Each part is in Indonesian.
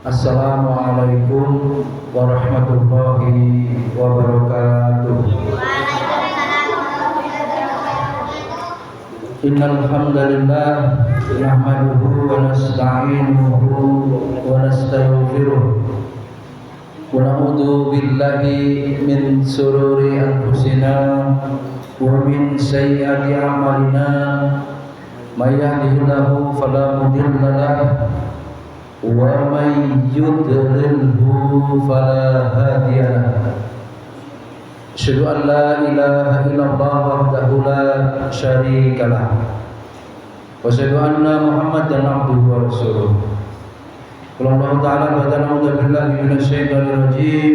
Assalamualaikum warahmatullahi wabarakatuh. Innal hamdalillah nahmaduhu wa nasta'inuhu wa nastaghfiruh wa na'udzu billahi min shururi anfusina wa min sayyiati a'malina may yahdihillahu fala mudilla lahu wa may yudlilhu fala hadiya lahu. Asyhadu an la ilaha illallah wahdahu la syarika lah wa asyhadu anna Muhammadan abduhu wa rasuluh. Qala Allah ta'ala wa ta'ala billahi minasyaitonir rajim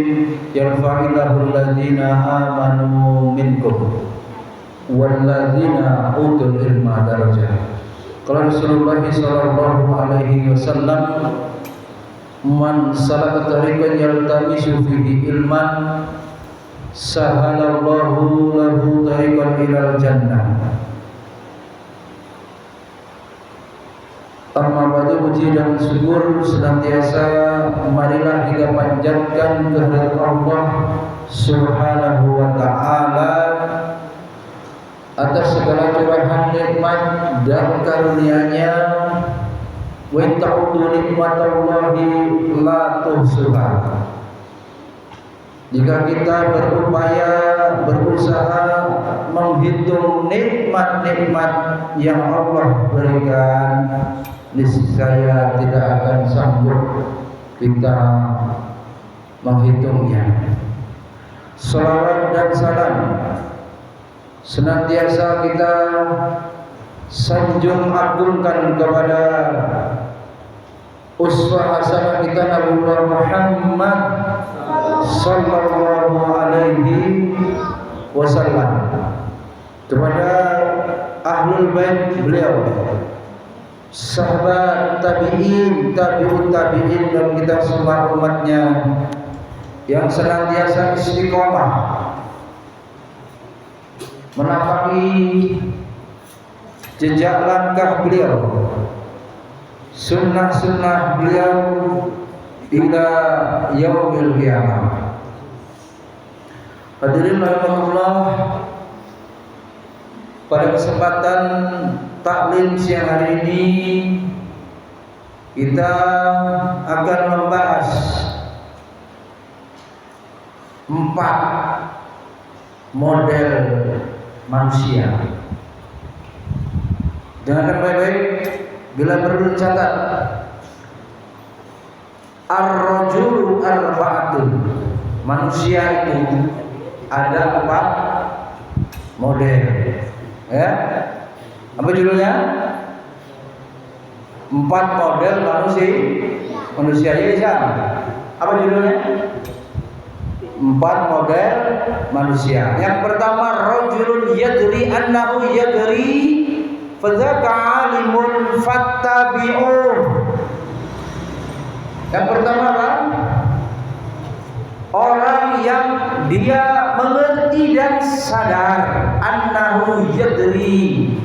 yarfa'illahu alladziina amanu minkum walladziina utul ilma darajat. Qala Rasulullah sallallahu alaihi wasallam man salaka tariqan yaltamisu fihi ilman sahalallahu lahu tariqan ilal jannah. Amma ba'du, puji dan syukur senantiasa marilah kita panjatkan kehadirat Allah Subhanahu wa ta'ala atas segala curahan nikmat dan karunia-Nya. Wa ta'udzu nikmatallahi la tuhsuha. Jika kita berusaha menghitung nikmat-nikmat yang Allah berikan, niscaya tidak akan sanggup kita menghitungnya. Salawat dan salam senantiasa kita sanjung agungkan kepada uswah hasanah kita Nabi Muhammad sallallahu alaihi wasallam, kepada ahlul bait beliau, sahabat tabi'in, tabi'ut tabi'in, dan kita semua umatnya yang senantiasa istiqomah menapaki jejak langkah beliau, sunnah-sunnah beliau ila yaumil qiyamah. Hadirin rahimakumullah, pada kesempatan taklim siang hari ini kita akan membahas 4 model manusia. Dengarkan baik-baik, bila perlu catat. Ar-rajulu arba'atun. Manusia itu ada 4 model. Ya. Apa judulnya? 4 model manusia. Ya, siapa? Apa judulnya? 4 model manusia. Yang pertama, rajulun yadri annahu yadri fadzaka alimun fattabi'uh. Yang pertama apa? Orang yang dia mengerti dan sadar, annahu yadri.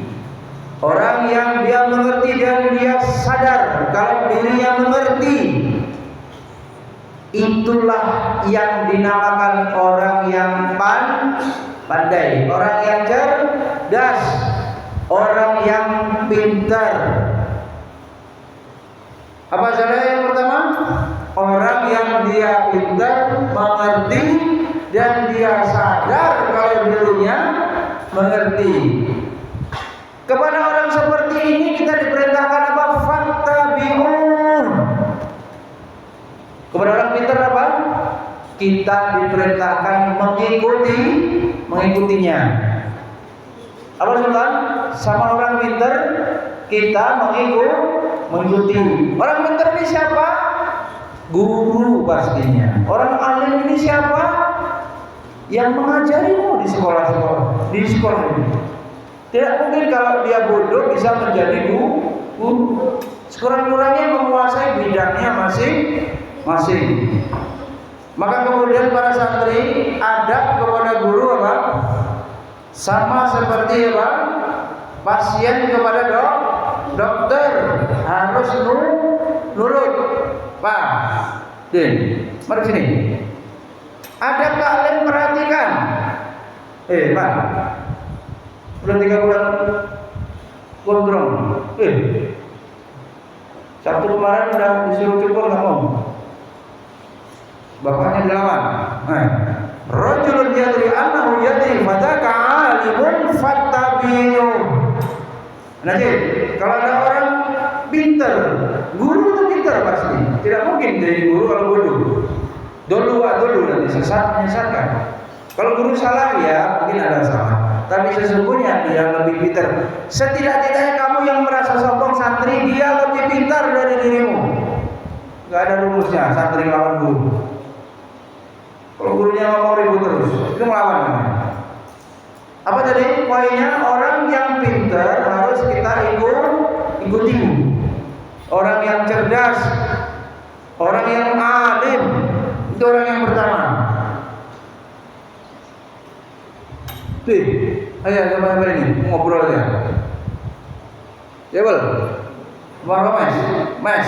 Orang yang dia mengerti dan dia sadar kalau dirinya mengerti. Itulah yang dinamakan orang yang pandai, orang yang cerdas, orang yang pintar. Apa saja yang pertama? Orang yang dia pintar, mengerti, dan dia sadar kalau dirinya mengerti. Kepada orang seperti ini kita diperintahkan apa? Fattabi'un. Kepada orang pintar apa? Kita diperintahkan mengikutinya. Apa Sultan? Sama orang pintar kita mengikuti. Orang pintar ini siapa? Guru pastinya. Orang alim ini siapa? Yang mengajarimu di sekolah ini. Tidak mungkin kalau dia bodoh bisa menjadi guru. Sekurang-kurangnya menguasai bidangnya masing-masing. Maka kemudian para santri adab kepada guru apa? Sama seperti apa? Pasien kepada dokter harus nurut. Pak, Din, mari sini. Ada kalian perhatikan? Pak, udah 3 bulan gondrong. Sabtu kemarin udah disuruh cukur nggak mau. Bapaknya dilawan. Rajulun yadri annahu yadri fadzaka alimun fattabi'u. Nanti kalau ada orang pintar, guru itu pintar pasti. Tidak mungkin jadi guru kalau bodoh. Dulu nanti sesat menyesatkan. Kalau guru salah ya mungkin ada salah. Tapi sesungguhnya dia lebih pintar. Setidak-tidaknya kamu yang merasa sombong santri, dia lebih pintar dari dirimu. Gak ada rumusnya santri lawan guru. Kalau gurunya mau ribut terus, itu melawan namanya. Apa tadi poinnya? Orang yang pintar harus kita ikuti. Orang yang cerdas, orang yang alim, itu orang yang pertama. Ayo sama ini ngobrol ya. Ya bel, Mas.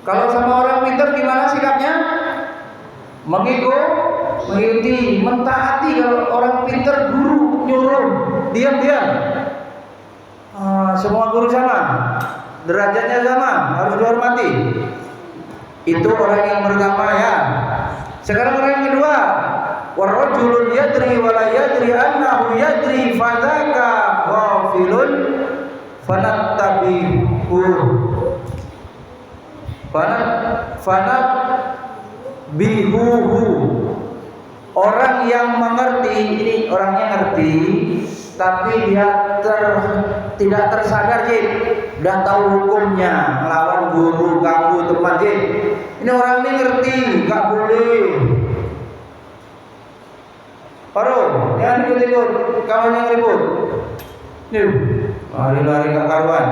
Kalau sama orang pintar gimana sikapnya? Mengikuti, mentaati. Kalau orang pintar guru nyuruh, diam. Semua guru sama, derajatnya sama, harus dihormati. Itu orang yang pertama ya. Sekarang orang yang kedua, warajulun yadri wala yadri annahu yadri fadzaka ghafilun fanattabihu. Bihuhu. Orang yang mengerti, ini orangnya ngerti, tapi dia tidak tersadar, udah tahu hukumnya, melawan guru, ganggu teman, ini orang ini ngerti, nggak boleh. Jangan ikut-ikut kawan yang ribut. Lari-lari ke karuan.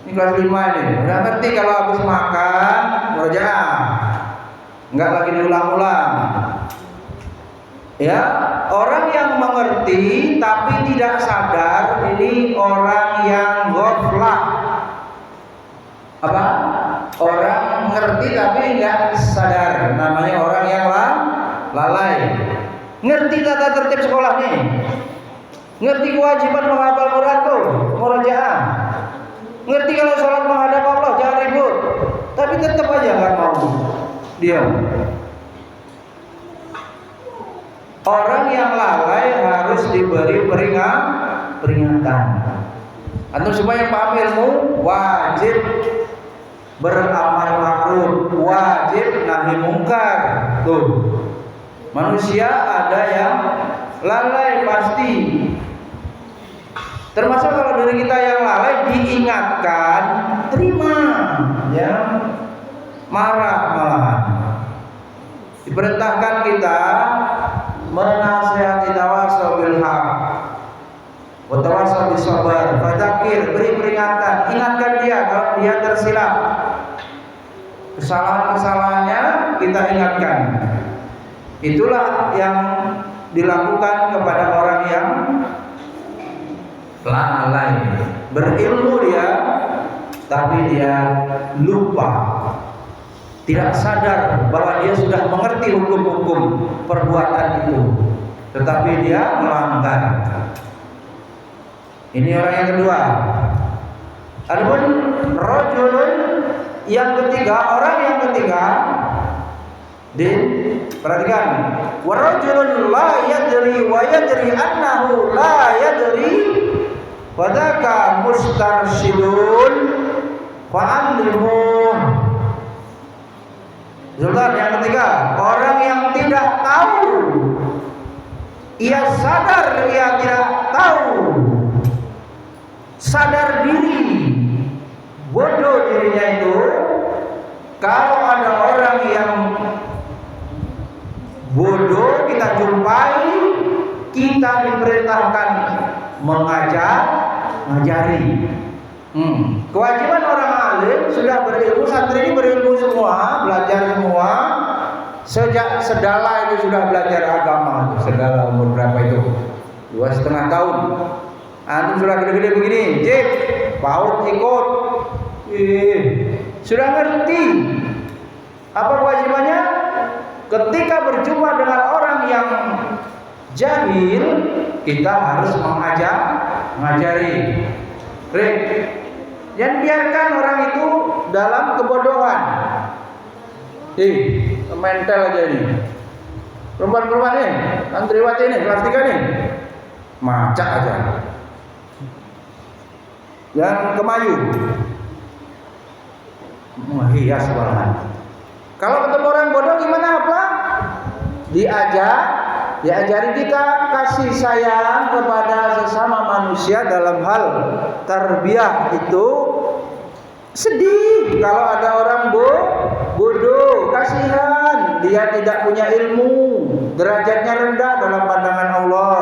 Ini kelas 5 ini, udah ngerti kalau habis makan murojaah. Enggak lagi diulang-ulang. Ya, orang yang mengerti tapi tidak sadar, ini orang yang ghaflah. Apa? Orang mengerti tapi enggak sadar, namanya orang yang lalai. Ngerti tata tertib sekolah nih, ngerti kewajiban menghafal Quran tuh, murojaah. Ngerti kalau sholat menghadap Allah, jangan ribut. Tapi tetap aja nggak mau. Diam. Orang yang lalai harus diberi peringatan. Antum semua yang paham ilmu wajib beramal ma'ruf, wajib nahi mungkar. Tuh. Manusia ada yang lalai pasti. Termasuk kalau dari kita yang lalai diingatkan, terima, ya, marah malahan. Diperintahkan kita menasihati tawasau bil haq wa tawasau bis sabar, fadzakir, beri peringatan, ingatkan dia kalau dia tersilap. Kesalahan-kesalahannya kita ingatkan. Itulah yang dilakukan kepada orang yang lalai. Berilmu dia, tapi dia lupa, tidak sadar bahwa dia sudah mengerti hukum-hukum perbuatan itu, tetapi dia melanggar. Ini orang yang kedua. Adapun rajulun yang ketiga, orang yang ketiga, perhatikan, warajulun la yadri wa yadri annahu la yadri fadzaka mustarsyidun fa'allimu. Sultan yang ketiga, orang yang tidak tahu, ia sadar ia tidak tahu, sadar diri, bodoh dirinya itu. Kalau ada orang yang bodoh kita jumpai, kita diperintahkan mengajari. Kewajiban orang alim sudah berilmu, santri ini berilmu semua, belajar semua. Sejak sedala itu sudah belajar agama. Sedala umur berapa itu? 2,5 tahun. Antum sudah gede-gede begini, PAUD ikut, sudah ngerti. ketika berjumpa dengan orang yang jahil, kita harus mengajari. Jangan biarkan orang itu dalam kebodohan. Mental aja ini. Perempuan-perempuan ini, santriwati ini, kelas 3 nih, macak aja. Yang kemayu, hias malahan. Kalau ketemu orang bodoh gimana, apa? Diajari kita kasih sayang kepada sesama manusia dalam hal tarbiyah itu. Sedih kalau ada orang bodoh, kasihan, dia tidak punya ilmu, derajatnya rendah dalam pandangan Allah.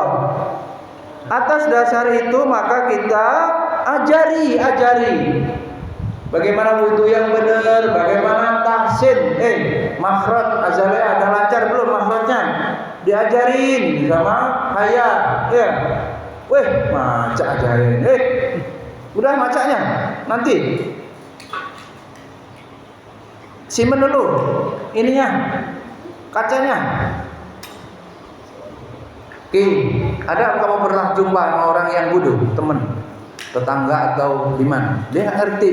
Atas dasar itu maka kita ajari bagaimana wudu yang benar, bagaimana tahsin, makhraj azaliyah ada lancar belum makhrajnya, diajarin sama Haya, ya. Macak ajarin, udah macaknya nanti simen dulu ininya, kacanya. Ada kamu pernah jumpa sama orang yang bodoh, teman, tetangga atau di mana? Dia nggak ngerti.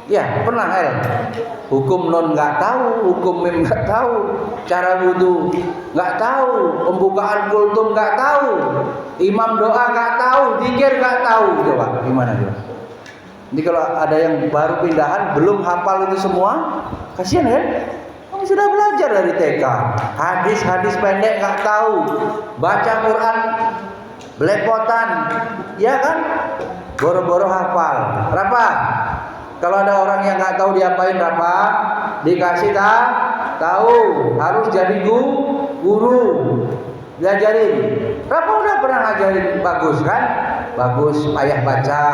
Ya, pernah hukum non nggak tahu, hukum mim nggak tahu, cara wudu nggak tahu, pembukaan kultum nggak tahu, imam doa nggak tahu, zikir nggak tahu. Coba gimana coba? Jadi kalau ada yang baru pindahan belum hafal itu semua, kasihan kan? Kamu sudah belajar dari TK, hadis pendek nggak tahu, baca Quran belepotan, ya kan? Boro-boro hafal. Berapa? Kalau ada orang yang nggak tahu diapain berapa? Dikasih tahu, harus jadi guru, diajarin. Berapa udah pernah ngajarin bagus kan? Bagus, payah baca.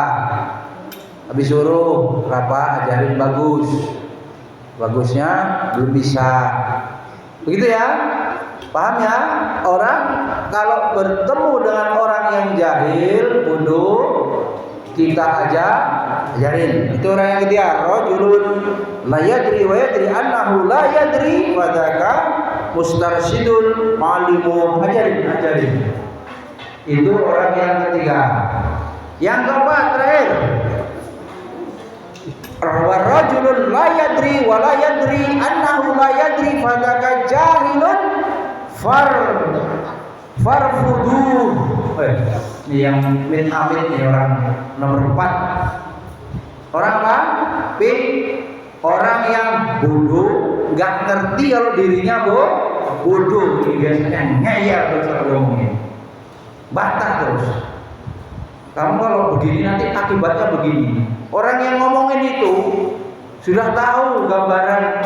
Habis suruh berapa ajarin bagus, bagusnya belum bisa, begitu ya, paham ya? Orang kalau bertemu dengan orang yang jahil, bodoh, kita ajarin. Itu orang yang ketiga, rajulun la yadri wa yadri annahu la yadri wa dzaka mustarsyidun malimun, ajarin. Itu orang yang ketiga. Yang keempat terakhir, rajulun la yadri wa la yadri annahu la yadri fa dzaka jahilun farfuduh. Ini yang min amit ini orang nomor 4. Orang apa? Orang yang bodoh, nggak ngerti kalau dirinya bodoh. Ini biasanya ngeyel terus ngomongin, bantah terus. Kamu kalau begini nanti akibatnya begini. Orang yang ngomongin itu sudah tahu gambaran,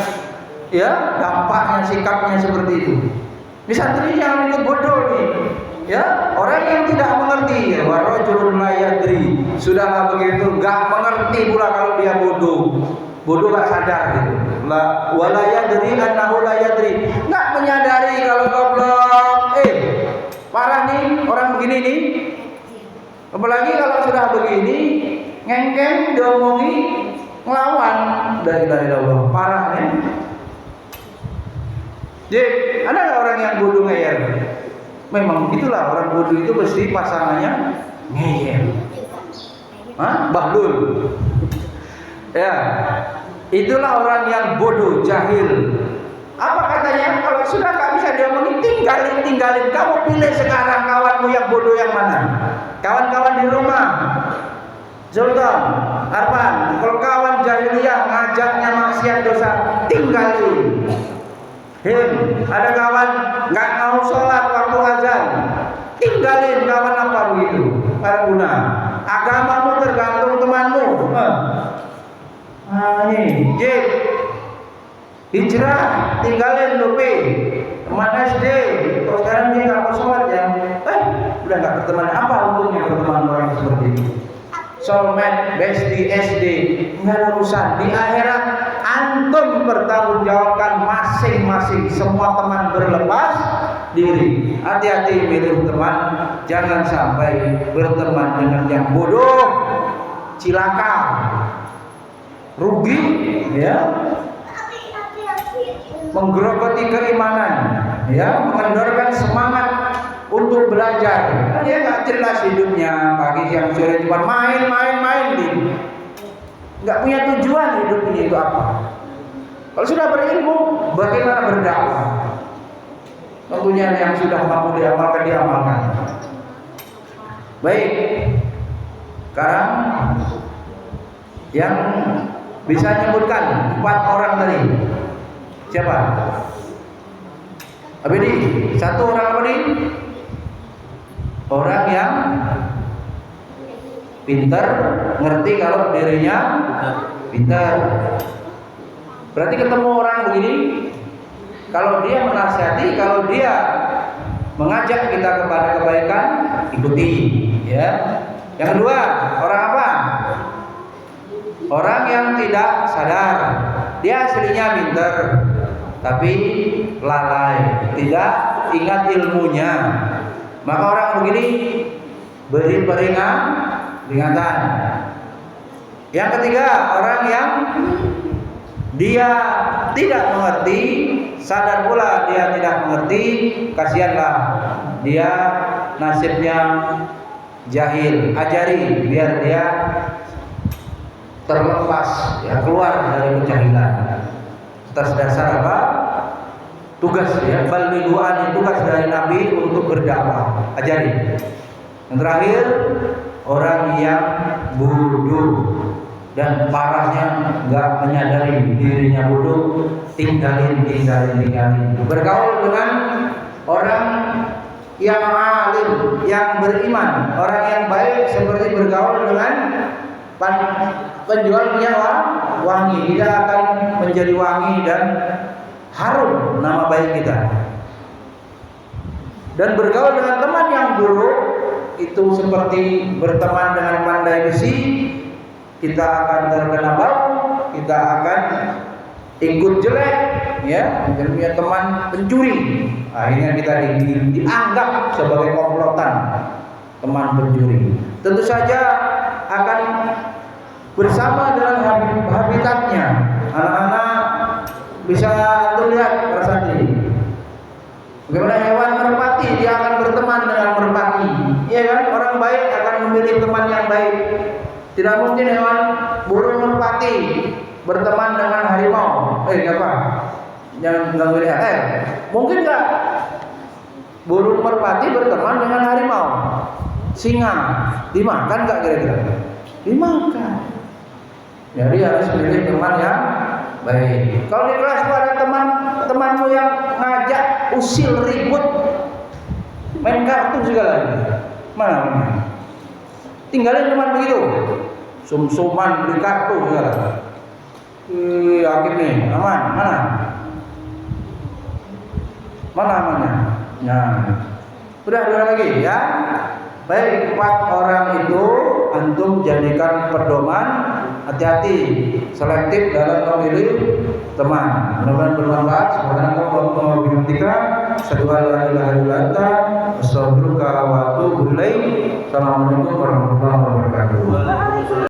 ya, dampaknya, sikapnya seperti itu. Ini santri yang ikut bodoh nih, ya, orang yang tidak mengerti, ya, warajulun la yadri, sudah begitu, nggak mengerti pula kalau dia bodoh nggak sadar gitu. Wala yadri annahu la yadri, nggak menyadari kalau goblok. Parah nih orang begini nih. Apalagi kalau sudah begini, ngengkeng, diomongi, ngelawan, dari Allah, parah nih. Jadi ada nggak orang yang bodoh ngeyel? Memang itulah orang bodoh itu pasti pasangannya ngeyel. Bahlul. Ya, itulah orang yang bodoh, jahil. Apa katanya? Kalau sudah nggak bisa diomongin, tinggalin. Kamu pilih sekarang kawanmu yang bodoh yang mana? Kawan-kawan di rumah, Sultan, Arfan, kalau kawan jahiliyah ngajaknya maksiat dosa, tinggalin. Ada kawan nggak mau sholat waktu azan, tinggalin. Kawan apa begitu? Para guna. Agamamu tergantung temanmu. Ini, hijrah, tinggalin lupi. Teman SD, terus sekarang dia nggak mau sholat ya? Udah nggak berteman. Apa untungnya berteman orang seperti itu? Soulmate, bestie, SD, nggak ada urusan. Di akhirat antum bertanggungjawabkan masing-masing. Semua teman berlepas diri. Hati-hati milih teman, jangan sampai berteman dengan yang bodoh, cilaka, rugi, ya. menggerogoti keimanan, ya, mengendorkan semangat untuk belajar. Nah, dia nggak jelas hidupnya, pagi siang sore cuma main gitu. Nggak punya tujuan hidup ini itu apa. Kalau sudah berilmu, bagaimana berdakwah? Tentunya yang sudah mampu diamalkan, diamalkan. Baik, sekarang yang bisa menyebutkan 4 orang tadi siapa? Abedi, 1 orang Abedi, orang yang pintar, ngerti kalau dirinya pintar. Berarti ketemu orang begini, kalau dia menasihati, kalau dia mengajak kita kepada kebaikan, ikuti, ya. Yang kedua, orang apa? Orang yang tidak sadar, dia aslinya pintar, tapi lalai, tidak ingat ilmunya. Maka orang begini beri peringatan. Yang ketiga, orang yang dia tidak mengerti, sadar pula dia tidak mengerti, kasihanlah dia nasibnya jahil. Ajari biar dia terlepas, ya, keluar dari kejahilan. Atas dasar apa? Tugas, ya, ballighuan, tugas dari Nabi untuk berdakwah. Ajari. Yang terakhir, orang yang bodoh dan parahnya nggak menyadari dirinya bodoh, tinggalin. Bergaul dengan orang yang alim, yang beriman, orang yang baik, seperti bergaul dengan penjual minyak wangi. Tidak akan menjadi wangi dan harum nama baik kita. Dan bergaul dengan teman yang buruk itu seperti berteman dengan pandai besi. Kita akan terkena bau, kita akan ikut jelek, ya, dan punya teman pencuri. Akhirnya kita dianggap sebagai komplotan teman pencuri. Tentu saja akan bersama dengan habitatnya. Anak-anak bisa terlihat merpati. Bagaimana hewan merpati, dia akan berteman dengan merpati. Iya kan? Orang baik akan memilih teman yang baik. Tidak mungkin hewan burung merpati berteman dengan harimau. Apa? Jangan ganggu dia. Mungkin nggak burung merpati berteman dengan harimau? Singa dimakan nggak kira-kira? Dimakan. Jadi harus pilih teman yang baik. Kalau di kelas ada temanmu yang ngajak usil ribut, main kartu segala, mana? Tinggalin teman begitu. Sum-suman beli kartu segala. Yakin nih, aman, mana amannya? Nah, udah 2 lagi, ya. Baik, 4 orang itu antum jadikan pedoman. Hati-hati, selektif dalam memilih teman. Mudah-mudahan bermanfaat. Subhanallah wa bihamdika, asyhadu an la ilaha illa anta, astaghfiruka wa atubu ilaik. Assalamualaikum warahmatullahi wabarakatuh.